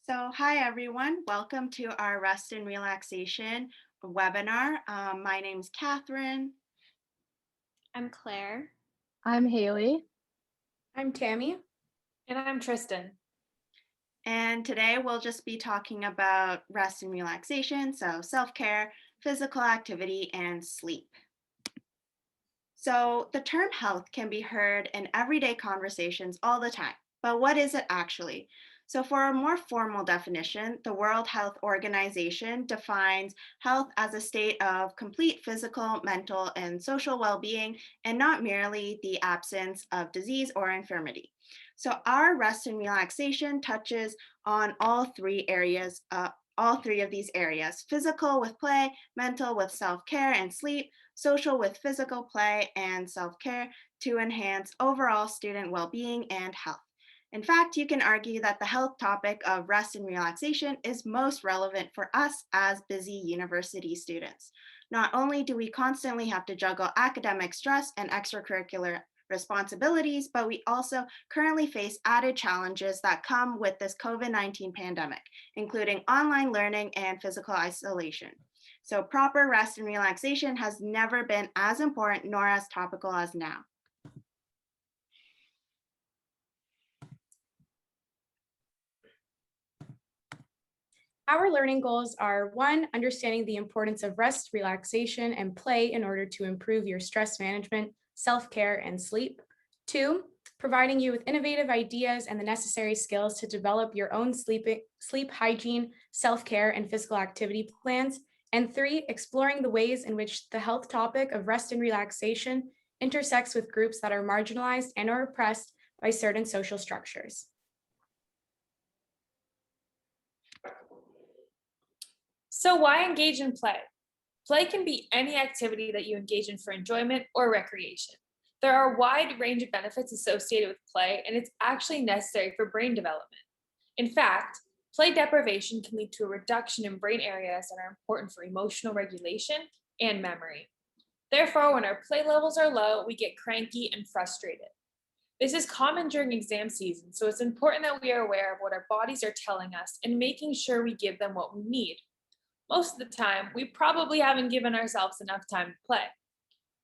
So, hi everyone. Welcome to our Rest and Relaxation webinar. My name's Catherine, I'm Claire. I'm Haley. I'm Tammy. And I'm Tristan. and today we'll just be talking about rest and relaxation, so self care, physical activity, and sleep. So, the term health can be heard in everyday conversations all the time, but what is it actually? So, for a more formal definition, the World Health Organization defines health as a state of complete physical, mental, and social well being, and not merely the absence of disease or infirmity. So, our rest and relaxation touches on all three of these areas: physical with play, mental with self care and sleep, social with physical play and self care to enhance overall student well being and health. In fact, you can argue that the health topic of rest and relaxation is most relevant for us as busy university students. Not only do we constantly have to juggle academic stress and extracurricular responsibilities, but we also currently face added challenges that come with this COVID-19 pandemic, including online learning and physical isolation. So proper rest and relaxation has never been as important nor as topical as now. Our learning goals are 1, understanding the importance of rest, relaxation, and play in order to improve your stress management, self-care, and sleep. 2, providing you with innovative ideas and the necessary skills to develop your own sleep hygiene, self-care, and physical activity plans. And 3, exploring the ways in which the health topic of rest and relaxation intersects with groups that are marginalized and or oppressed by certain social structures. So, why engage in play? Play can be any activity that you engage in for enjoyment or recreation. There are a wide range of benefits associated with play, and it's actually necessary for brain development. In fact, play deprivation can lead to a reduction in brain areas that are important for emotional regulation and memory. Therefore, when our play levels are low, we get cranky and frustrated. This is common during exam season, so it's important that we are aware of what our bodies are telling us and making sure we give them what we need. Most of the time, we probably haven't given ourselves enough time to play.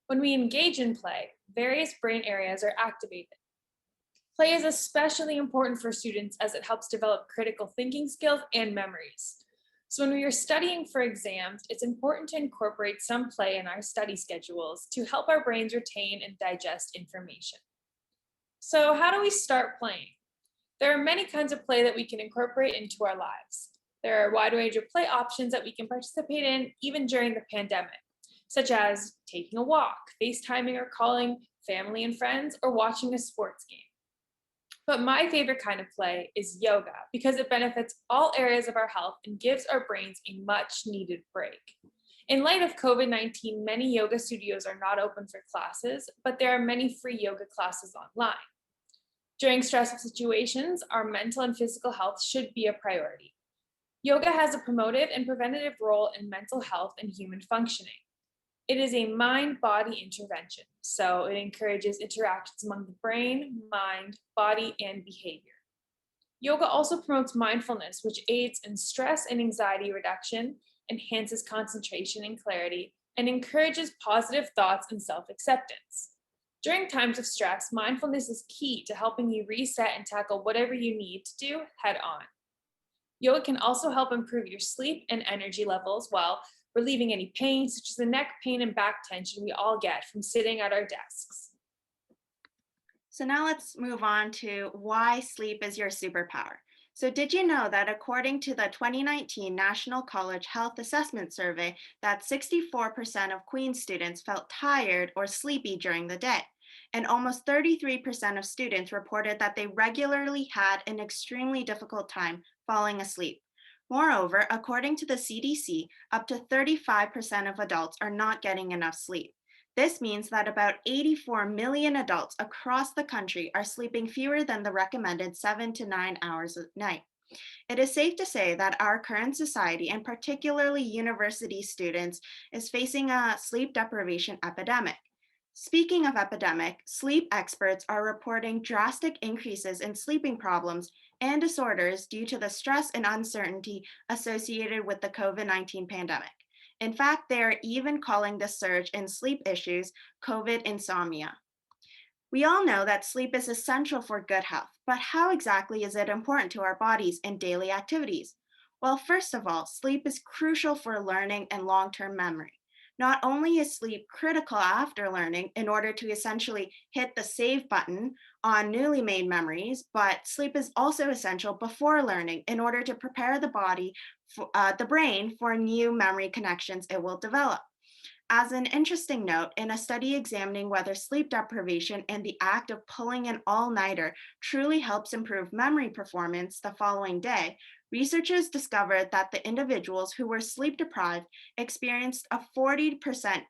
When we engage in play, various brain areas are activated. Play is especially important for students as it helps develop critical thinking skills and memories. So when we are studying for exams, it's important to incorporate some play in our study schedules to help our brains retain and digest information. So how do we start playing? There are many kinds of play that we can incorporate into our lives. There are a wide range of play options that we can participate in even during the pandemic, such as taking a walk, FaceTiming or calling family and friends, or watching a sports game. But my favorite kind of play is yoga because it benefits all areas of our health and gives our brains a much needed break. In light of COVID-19, many yoga studios are not open for classes, but there are many free yoga classes online. During stressful situations, our mental and physical health should be a priority. Yoga has a promotive and preventative role in mental health and human functioning. It is a mind-body intervention, so it encourages interactions among the brain, mind, body, and behavior. Yoga also promotes mindfulness, which aids in stress and anxiety reduction, enhances concentration and clarity, and encourages positive thoughts and self-acceptance. During times of stress, mindfulness is key to helping you reset and tackle whatever you need to do head on. Yoga can also help improve your sleep and energy levels while relieving any pain, such as the neck pain and back tension we all get from sitting at our desks. So now let's move on to why sleep is your superpower. So did you know that according to the 2019 National College Health Assessment Survey, that 64% of Queen's students felt tired or sleepy during the day? And almost 33% of students reported that they regularly had an extremely difficult time falling asleep. Moreover, according to the CDC, up to 35% of adults are not getting enough sleep. This means that about 84 million adults across the country are sleeping fewer than the recommended 7 to 9 hours a night. It is safe to say that our current society, and particularly university students, is facing a sleep deprivation epidemic. Speaking of epidemic, sleep experts are reporting drastic increases in sleeping problems and disorders due to the stress and uncertainty associated with the COVID-19 pandemic. In fact, they are even calling this surge in sleep issues COVID insomnia. We all know that sleep is essential for good health, but how exactly is it important to our bodies and daily activities? Well, first of all, sleep is crucial for learning and long term memory. Not only is sleep critical after learning in order to essentially hit the save button on newly made memories, but sleep is also essential before learning in order to prepare the brain for new memory connections it will develop. As an interesting note, in a study examining whether sleep deprivation and the act of pulling an all nighter truly helps improve memory performance the following day, researchers discovered that the individuals who were sleep deprived experienced a 40%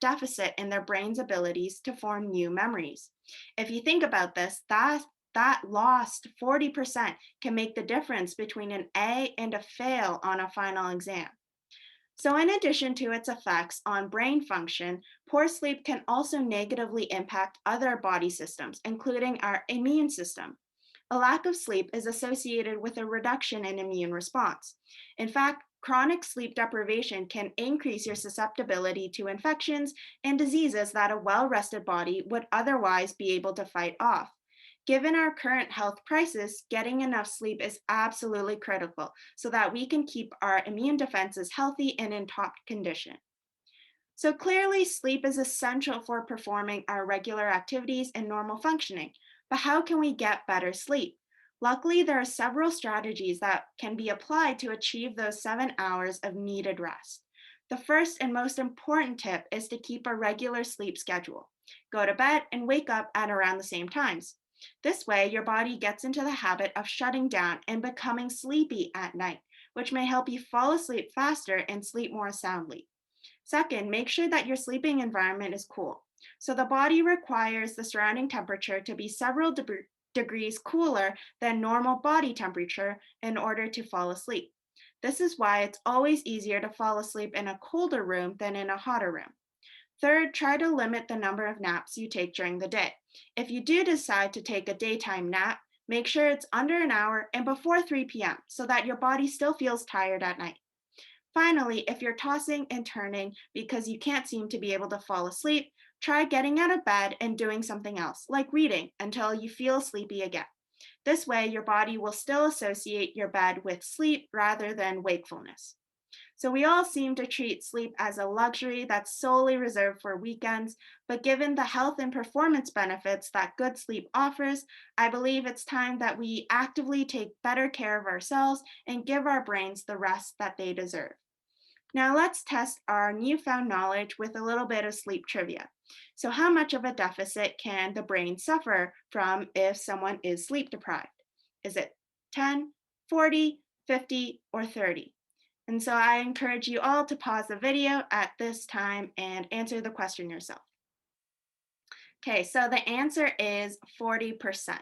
deficit in their brain's abilities to form new memories. If you think about this, that lost 40% can make the difference between an A and a fail on a final exam. So, in addition to its effects on brain function, poor sleep can also negatively impact other body systems, including our immune system. A lack of sleep is associated with a reduction in immune response. In fact, chronic sleep deprivation can increase your susceptibility to infections and diseases that a well rested body would otherwise be able to fight off. Given our current health crisis, getting enough sleep is absolutely critical so that we can keep our immune defenses healthy and in top condition. So, clearly, sleep is essential for performing our regular activities and normal functioning. But how can we get better sleep? Luckily, there are several strategies that can be applied to achieve those 7 hours of needed rest. The first and most important tip is to keep a regular sleep schedule. Go to bed and wake up at around the same times. This way, your body gets into the habit of shutting down and becoming sleepy at night, which may help you fall asleep faster and sleep more soundly. Second, make sure that your sleeping environment is cool. So the body requires the surrounding temperature to be several degrees cooler than normal body temperature in order to fall asleep. This is why it's always easier to fall asleep in a colder room than in a hotter room. Third, try to limit the number of naps you take during the day. If you do decide to take a daytime nap, make sure it's under an hour and before 3 p.m. so that your body still feels tired at night. Finally, if you're tossing and turning because you can't seem to be able to fall asleep, try getting out of bed and doing something else, like reading, until you feel sleepy again. This way, your body will still associate your bed with sleep rather than wakefulness. So we all seem to treat sleep as a luxury that's solely reserved for weekends, but given the health and performance benefits that good sleep offers, I believe it's time that we actively take better care of ourselves and give our brains the rest that they deserve. Now let's test our newfound knowledge with a little bit of sleep trivia. So how much of a deficit can the brain suffer from if someone is sleep deprived? Is it 10, 40, 50, or 30? And so I encourage you all to pause the video at this time and answer the question yourself. Okay, so the answer is 40%.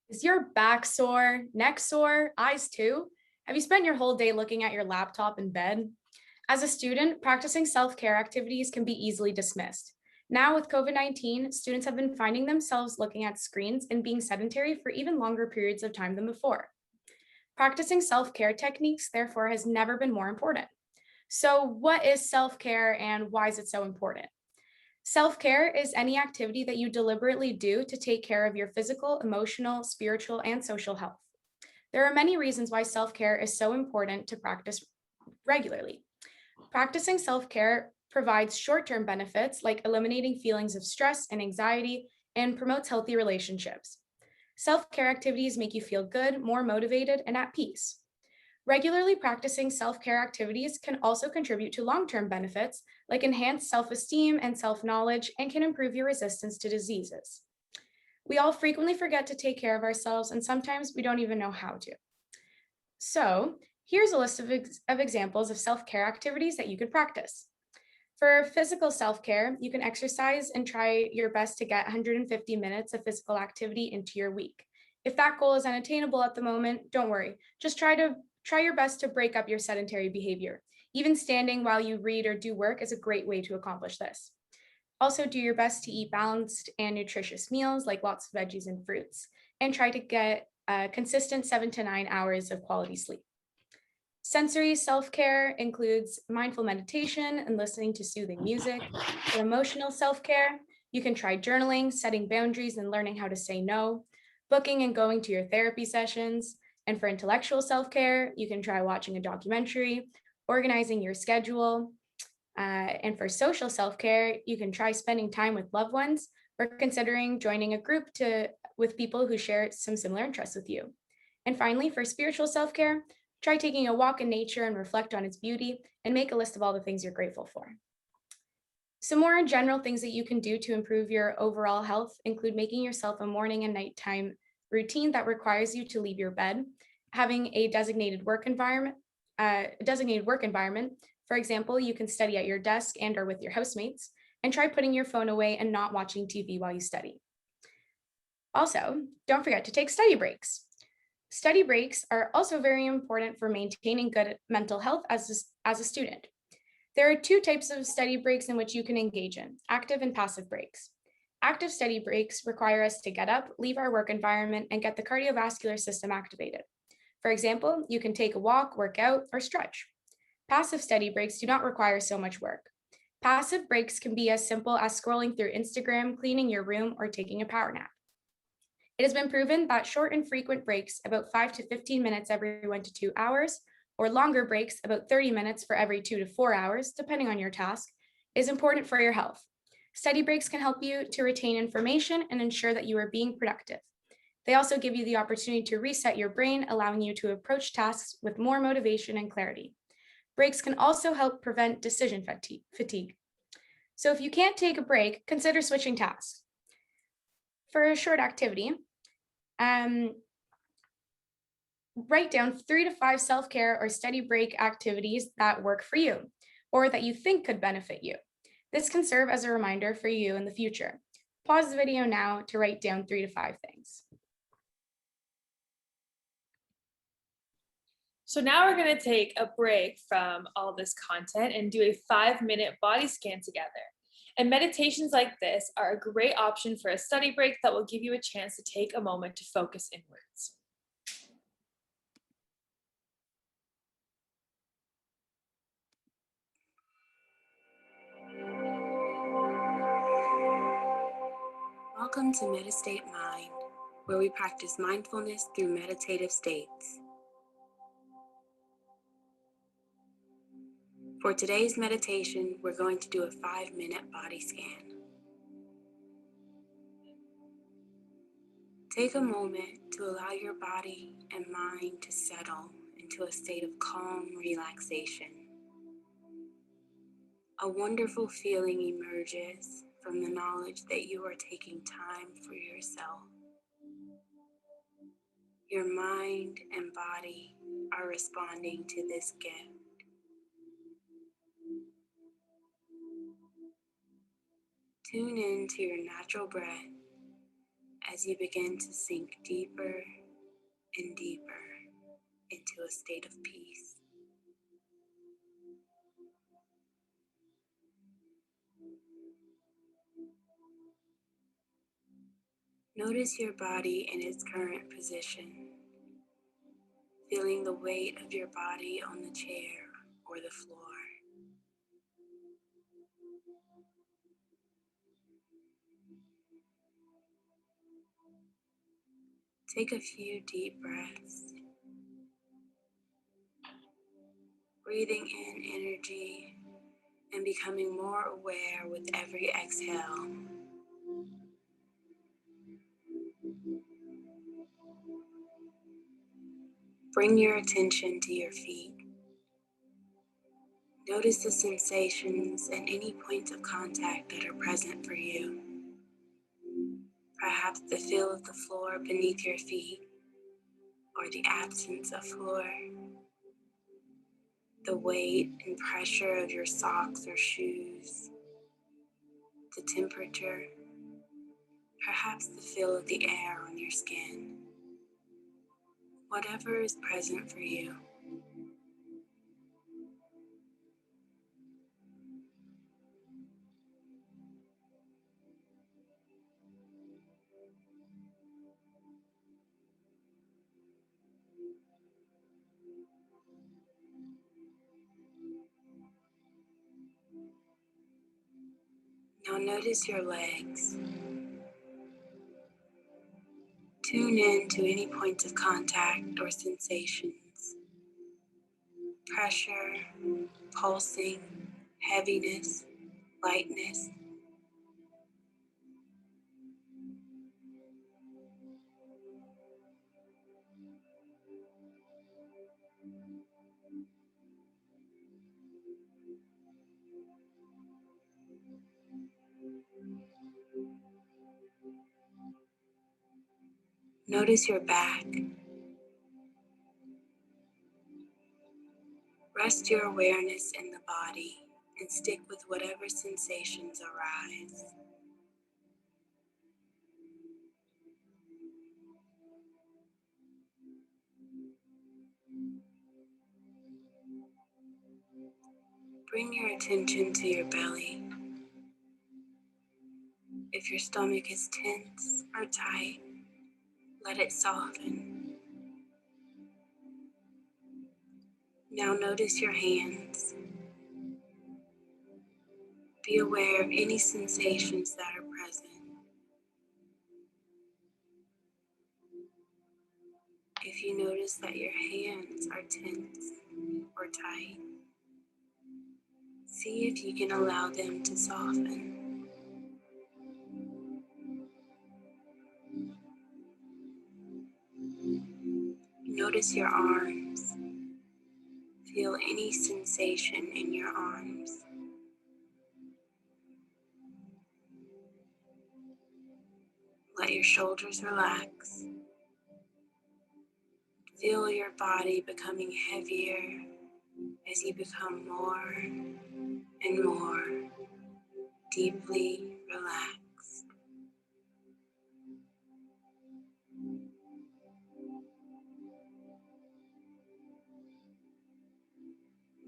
Is your back sore, neck sore, eyes too? Have you spent your whole day looking at your laptop in bed? As a student, practicing self-care activities can be easily dismissed. Now, with COVID-19, students have been finding themselves looking at screens and being sedentary for even longer periods of time than before. Practicing self-care techniques, therefore, has never been more important. So, what is self-care and why is it so important? Self-care is any activity that you deliberately do to take care of your physical, emotional, spiritual, and social health. There are many reasons why self-care is so important to practice regularly. Practicing self-care provides short-term benefits like eliminating feelings of stress and anxiety and promotes healthy relationships. Self-care activities make you feel good, more motivated, and at peace. Regularly practicing self-care activities can also contribute to long-term benefits like enhanced self-esteem and self-knowledge and can improve your resistance to diseases. We all frequently forget to take care of ourselves and sometimes we don't even know how to. So here's a list of examples of self-care activities that you could practice. For physical self-care, you can exercise and try your best to get 150 minutes of physical activity into your week. If that goal is unattainable at the moment, don't worry. Just try your best to break up your sedentary behavior. Even standing while you read or do work is a great way to accomplish this. Also, do your best to eat balanced and nutritious meals like lots of veggies and fruits, and try to get a consistent 7 to 9 hours of quality sleep. Sensory self-care includes mindful meditation and listening to soothing music. For emotional self-care, you can try journaling, setting boundaries, and learning how to say no, booking and going to your therapy sessions. And for intellectual self-care, you can try watching a documentary, organizing your schedule. And for social self-care, you can try spending time with loved ones or considering joining a group with people who share some similar interests with you. And finally, for spiritual self-care, try taking a walk in nature and reflect on its beauty and make a list of all the things you're grateful for. Some more general things that you can do to improve your overall health include making yourself a morning and nighttime routine that requires you to leave your bed, having a designated work environment. For example, you can study at your desk and or with your housemates, and try putting your phone away and not watching TV while you study. Also, don't forget to take study breaks. Study breaks are also very important for maintaining good mental health as a student. There are two types of study breaks in which you can engage in: active and passive breaks. Active study breaks require us to get up, leave our work environment, and get the cardiovascular system activated. For example, you can take a walk, work out, or stretch. Passive study breaks do not require so much work. Passive breaks can be as simple as scrolling through Instagram, cleaning your room, or taking a power nap. It has been proven that short and frequent breaks, about 5 to 15 minutes every 1 to 2 hours, or longer breaks, about 30 minutes for every 2 to 4 hours, depending on your task, is important for your health. Study breaks can help you to retain information and ensure that you are being productive. They also give you the opportunity to reset your brain, allowing you to approach tasks with more motivation and clarity. Breaks can also help prevent decision fatigue. So if you can't take a break, consider switching tasks. For a short activity, write down 3 to 5 self-care or study break activities that work for you or that you think could benefit you. This can serve as a reminder for you in the future. Pause the video now to write down 3 to 5 things. So now we're going to take a break from all this content and do a 5-minute body scan together. And meditations like this are a great option for a study break that will give you a chance to take a moment to focus inwards. Welcome to Medistate Mind, where we practice mindfulness through meditative states. For today's meditation, we're going to do a 5-minute body scan. Take a moment to allow your body and mind to settle into a state of calm relaxation. A wonderful feeling emerges from the knowledge that you are taking time for yourself. Your mind and body are responding to this gift. Tune in to your natural breath as you begin to sink deeper and deeper into a state of peace. Notice your body in its current position, feeling the weight of your body on the chair or the floor. Take a few deep breaths, breathing in energy and becoming more aware with every exhale. Bring your attention to your feet. Notice the sensations and any points of contact that are present for you. Perhaps the feel of the floor beneath your feet, or the absence of floor, the weight and pressure of your socks or shoes, the temperature, perhaps the feel of the air on your skin. Whatever is present for you. Now notice your legs. Tune in to any points of contact or sensations. Pressure, pulsing, heaviness, lightness. Notice your back. Rest your awareness in the body and stick with whatever sensations arise. Bring your attention to your belly. If your stomach is tense or tight, let it soften. Now notice your hands. Be aware of any sensations that are present. If you notice that your hands are tense or tight, see if you can allow them to soften. Notice your arms. Feel any sensation in your arms. Let your shoulders relax. Feel your body becoming heavier as you become more and more deeply relaxed.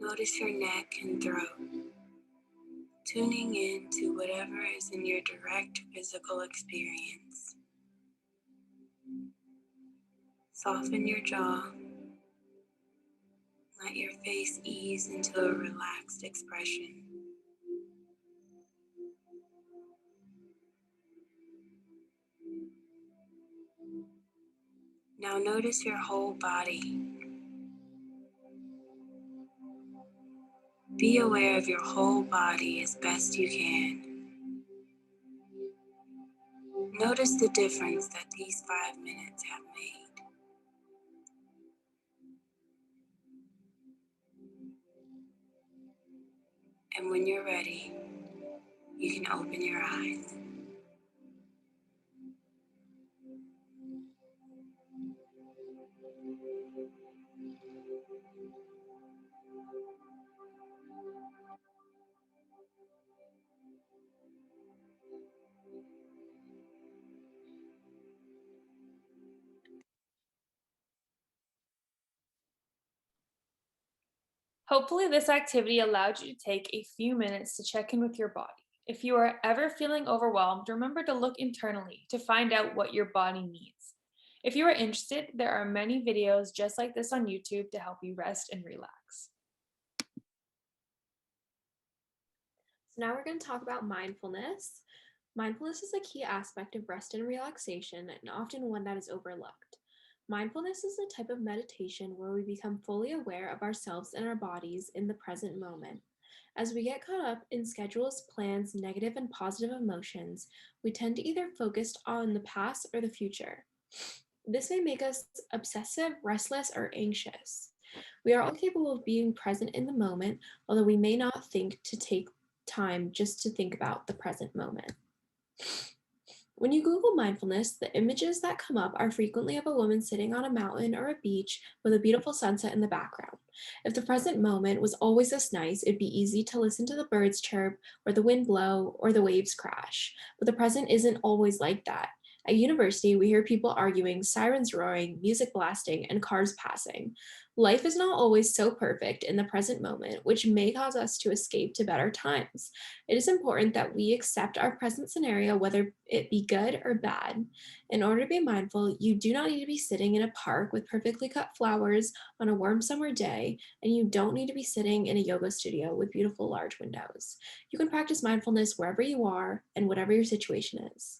Notice your neck and throat, tuning in to whatever is in your direct physical experience. Soften your jaw. Let your face ease into a relaxed expression. Now notice your whole body. Be aware of your whole body as best you can. Notice the difference that these 5 minutes have made. And when you're ready, you can open your eyes. Hopefully, this activity allowed you to take a few minutes to check in with your body. If you are ever feeling overwhelmed, remember to look internally to find out what your body needs. If you are interested, there are many videos just like this on YouTube to help you rest and relax. So now we're going to talk about mindfulness. Mindfulness is a key aspect of rest and relaxation, and often one that is overlooked. Mindfulness is a type of meditation where we become fully aware of ourselves and our bodies in the present moment. As we get caught up in schedules, plans, negative and positive emotions, we tend to either focus on the past or the future. This may make us obsessive, restless, or anxious. We are all capable of being present in the moment, although we may not think to take time just to think about the present moment. When you Google mindfulness, the images that come up are frequently of a woman sitting on a mountain or a beach with a beautiful sunset in the background. If the present moment was always this nice, it'd be easy to listen to the birds chirp or the wind blow or the waves crash. But the present isn't always like that. At university, we hear people arguing, sirens roaring, music blasting, and cars passing. Life is not always so perfect in the present moment, which may cause us to escape to better times. It is important that we accept our present scenario, whether it be good or bad. In order to be mindful, you do not need to be sitting in a park with perfectly cut flowers on a warm summer day, and you don't need to be sitting in a yoga studio with beautiful large windows. You can practice mindfulness wherever you are and whatever your situation is.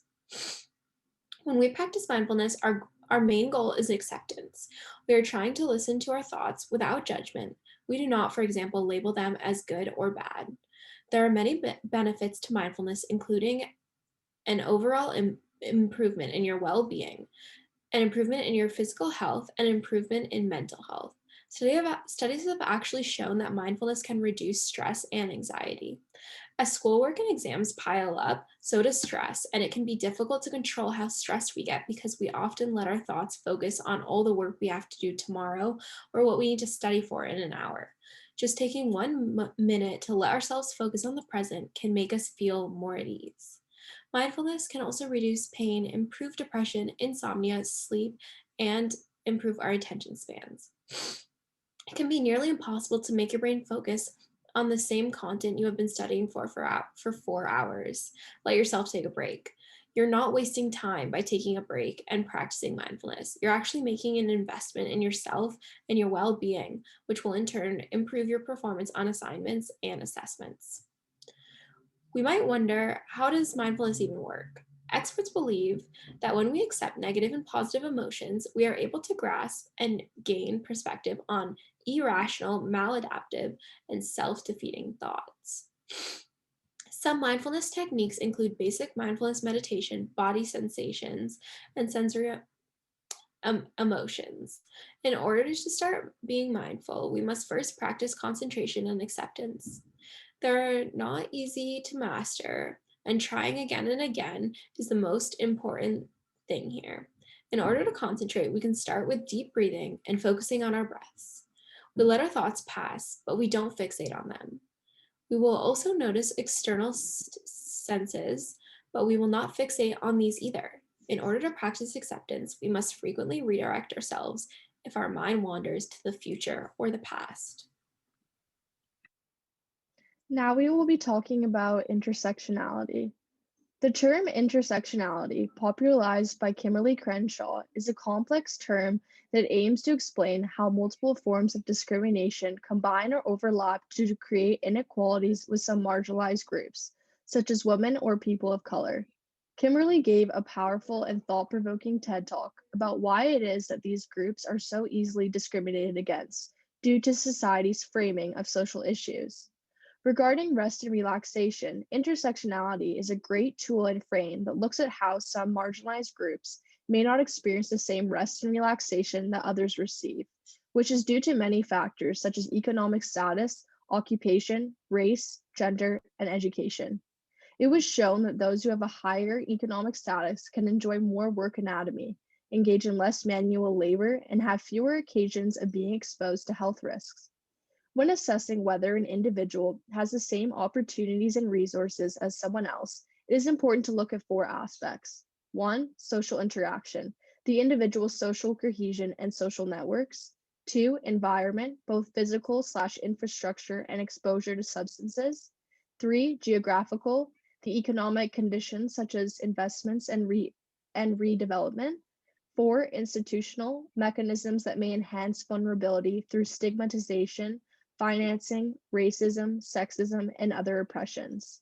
When we practice mindfulness, our main goal is acceptance. We are trying to listen to our thoughts without judgment. We do not, for example, label them as good or bad. There are many benefits to mindfulness, including an overall improvement in your well-being, an improvement in your physical health, and improvement in mental health. Studies have actually shown that mindfulness can reduce stress and anxiety. As schoolwork and exams pile up, so does stress, and it can be difficult to control how stressed we get because we often let our thoughts focus on all the work we have to do tomorrow or what we need to study for in an hour. Just taking 1 minute to let ourselves focus on the present can make us feel more at ease. Mindfulness can also reduce pain, improve depression, insomnia, sleep, and improve our attention spans. It can be nearly impossible to make your brain focus on the same content you have been studying for 4 hours. Let yourself take a break. You're not wasting time by taking a break and practicing mindfulness. You're actually making an investment in yourself and your well-being, which will in turn improve your performance on assignments and assessments. We might wonder, how does mindfulness even work? Experts believe that when we accept negative and positive emotions, we are able to grasp and gain perspective on irrational, maladaptive, and self-defeating thoughts. Some mindfulness techniques include basic mindfulness meditation, body sensations, and sensory emotions. In order to start being mindful, we must first practice concentration and acceptance. They're not easy to master, and trying again and again is the most important thing here. In order to concentrate, we can start with deep breathing and focusing on our breaths. We let our thoughts pass, but we don't fixate on them. We will also notice external senses, but we will not fixate on these either. In order to practice acceptance, we must frequently redirect ourselves if our mind wanders to the future or the past. Now we will be talking about intersectionality. The term intersectionality, popularized by Kimberly Crenshaw, is a complex term that aims to explain how multiple forms of discrimination combine or overlap to create inequalities with some marginalized groups, such as women or people of color. Kimberly gave a powerful and thought-provoking TED Talk about why it is that these groups are so easily discriminated against due to society's framing of social issues. Regarding rest and relaxation, intersectionality is a great tool and frame that looks at how some marginalized groups may not experience the same rest and relaxation that others receive, which is due to many factors such as economic status, occupation, race, gender, and education. It was shown that those who have a higher economic status can enjoy more work anatomy, engage in less manual labor, and have fewer occasions of being exposed to health risks. When assessing whether an individual has the same opportunities and resources as someone else, it is important to look at 4 aspects. 1, social interaction, the individual's social cohesion and social networks. 2, environment, both physical/infrastructure and exposure to substances. 3, geographical, the economic conditions such as investments and redevelopment. 4, institutional, mechanisms that may enhance vulnerability through stigmatization, financing, racism, sexism, and other oppressions.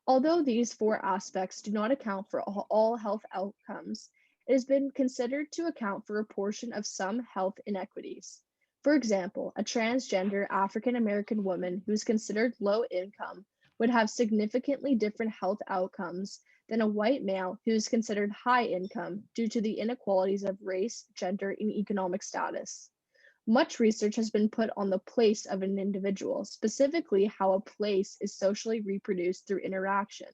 Although these 4 aspects do not account for all health outcomes, it has been considered to account for a portion of some health inequities. For example, a transgender African American woman who is considered low income would have significantly different health outcomes than a white male who is considered high income due to the inequalities of race, gender, and economic status. Much research has been put on the place of an individual, specifically how a place is socially reproduced through interaction.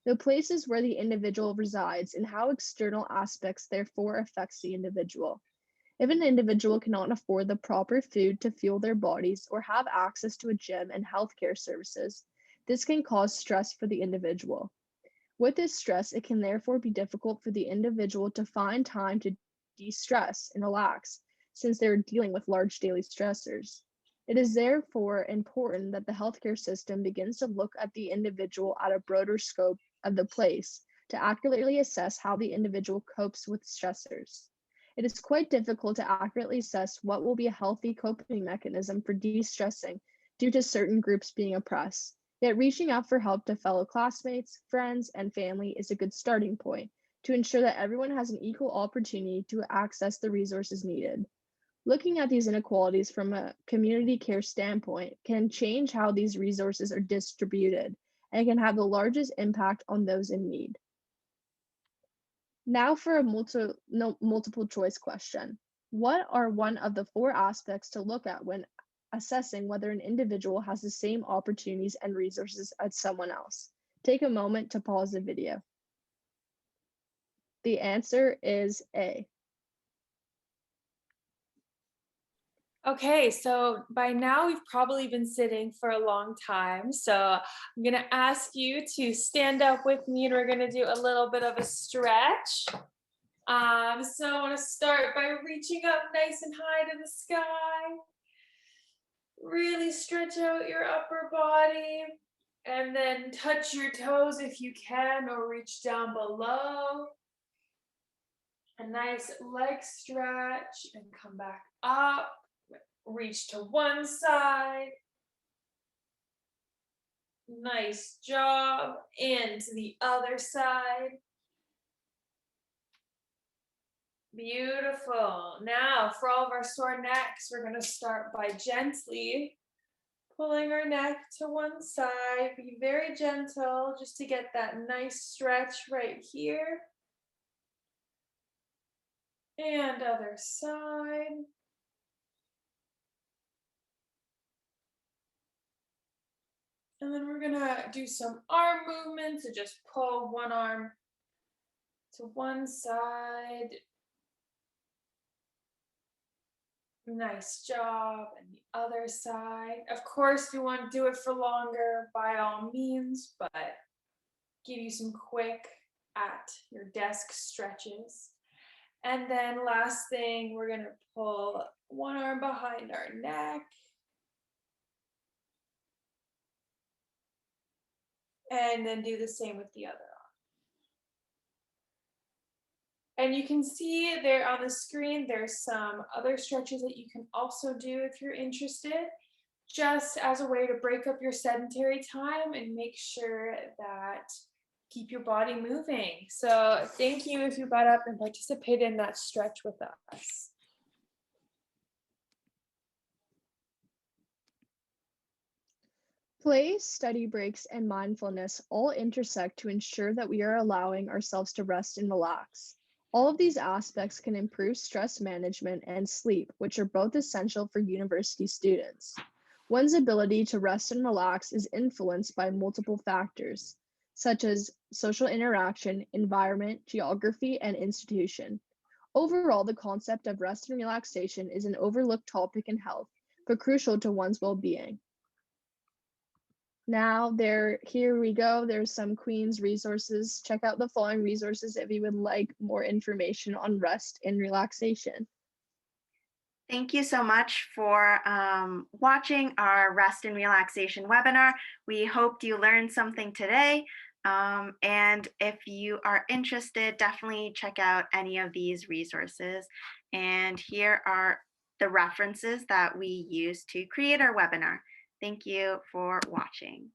The place is where the individual resides and how external aspects therefore affects the individual. If an individual cannot afford the proper food to fuel their bodies or have access to a gym and healthcare services, this can cause stress for the individual. With this stress, it can therefore be difficult for the individual to find time to de-stress and relax. since they're dealing with large daily stressors. It is therefore important that the healthcare system begins to look at the individual at a broader scope of the place to accurately assess how the individual copes with stressors. It is quite difficult to accurately assess what will be a healthy coping mechanism for de stressing due to certain groups being oppressed. Yet, reaching out for help to fellow classmates, friends, and family is a good starting point to ensure that everyone has an equal opportunity to access the resources needed. Looking at these inequalities from a community care standpoint can change how these resources are distributed and can have the largest impact on those in need. Now for a multiple choice question. What are one of the four aspects to look at when assessing whether an individual has the same opportunities and resources as someone else? Take a moment to pause the video. The answer is A. Okay, so by now we've probably been sitting for a long time. So I'm gonna ask you to stand up with me and we're gonna do a little bit of a stretch. So I wanna start by reaching up nice and high to the sky. Really stretch out your upper body and then touch your toes if you can or reach down below. A nice leg stretch and come back up. Reach to one side. Nice job. And to the other side. Beautiful. Now, for all of our sore necks, we're going to start by gently pulling our neck to one side. Be very gentle just to get that nice stretch right here. And other side. And then we're gonna do some arm movements. So just pull one arm to one side. Nice job. And the other side. Of course, if you want to do it for longer, by all means, but give you some quick at your desk stretches. And then last thing, we're gonna pull one arm behind our neck. And then do the same with the other arm. And you can see there on the screen, there's some other stretches that you can also do if you're interested, just as a way to break up your sedentary time and make sure that keep your body moving. So thank you if you got up and participated in that stretch with us. Play, study breaks, and mindfulness all intersect to ensure that we are allowing ourselves to rest and relax. All of these aspects can improve stress management and sleep, which are both essential for university students. One's ability to rest and relax is influenced by multiple factors, such as social interaction, environment, geography, and institution. Overall, the concept of rest and relaxation is an overlooked topic in health, but crucial to one's well-being. Now, here we go. There's some Queen's resources. Check out the following resources if you would like more information on rest and relaxation. Thank you so much for watching our rest and relaxation webinar. We hope you learned something today. And if you are interested, definitely check out any of these resources. And here are the references that we use to create our webinar. Thank you for watching.